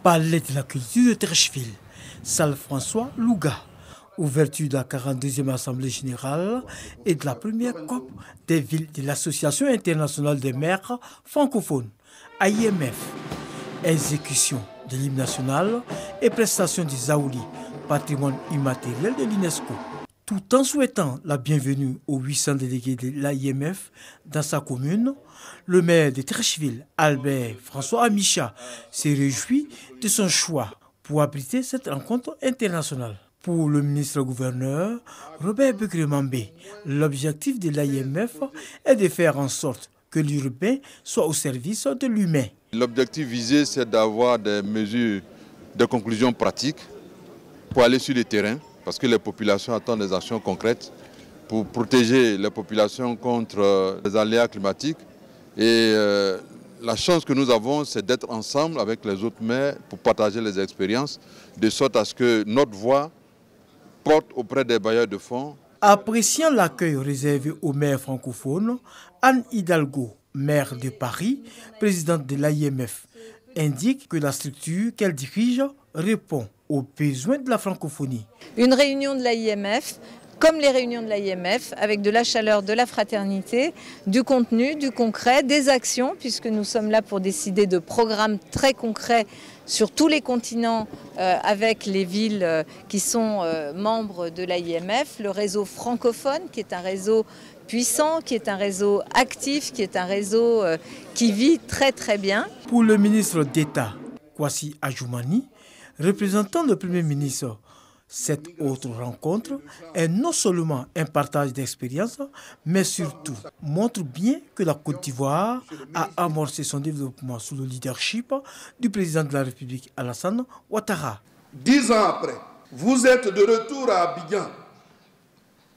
Palais de la culture de Treichville, salle François Louga. Ouverture de la 42e Assemblée générale et de la première COP des villes de l'Association internationale des maires francophones, AIMF. Exécution de l'hymne national et prestation du Zaouli, patrimoine immatériel de l'UNESCO. Tout en souhaitant la bienvenue aux 800 délégués de l'AIMF dans sa commune, le maire de Treichville, Albert François Amicha, s'est réjoui de son choix pour abriter cette rencontre internationale. Pour le ministre-gouverneur Robert Begremambé, l'objectif de l'AIMF est de faire en sorte que l'urbain soit au service de l'humain. L'objectif visé, c'est d'avoir des mesures de conclusion pratiques pour aller sur le terrain, parce que les populations attendent des actions concrètes pour protéger les populations contre les aléas climatiques. Et la chance que nous avons, c'est d'être ensemble avec les autres maires pour partager les expériences, de sorte à ce que notre voix porte auprès des bailleurs de fonds. Appréciant l'accueil réservé aux maires francophones, Anne Hidalgo, maire de Paris, présidente de l'AIMF, indique que la structure qu'elle dirige répond aux besoins de la francophonie. Une réunion de l'AIMF, comme les réunions de l'AIMF, avec de la chaleur, de la fraternité, du contenu, du concret, des actions, puisque nous sommes là pour décider de programmes très concrets sur tous les continents avec les villes qui sont membres de l'AIMF, le réseau francophone qui est un réseau puissant, qui est un réseau actif, qui est un réseau qui vit très très bien. Pour le ministre d'État, Kwasi Adjoumani, représentant le Premier ministre, cette autre rencontre est non seulement un partage d'expériences, mais surtout montre bien que la Côte d'Ivoire a amorcé son développement sous le leadership du président de la République Alassane Ouattara. 10 ans après, vous êtes de retour à Abidjan,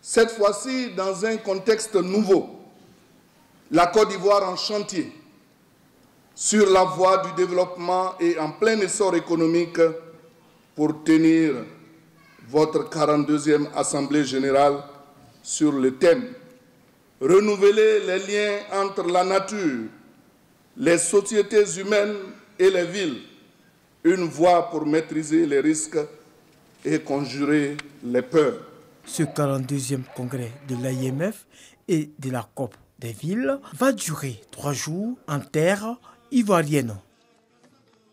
cette fois-ci dans un contexte nouveau. La Côte d'Ivoire en chantier, sur la voie du développement et en plein essor économique pour tenir votre 42e Assemblée générale sur le thème « Renouveler les liens entre la nature, les sociétés humaines et les villes, une voie pour maîtriser les risques et conjurer les peurs ». Ce 42e congrès de l'AIMF et de la COP des villes va durer 3 jours en terre ivoirienne.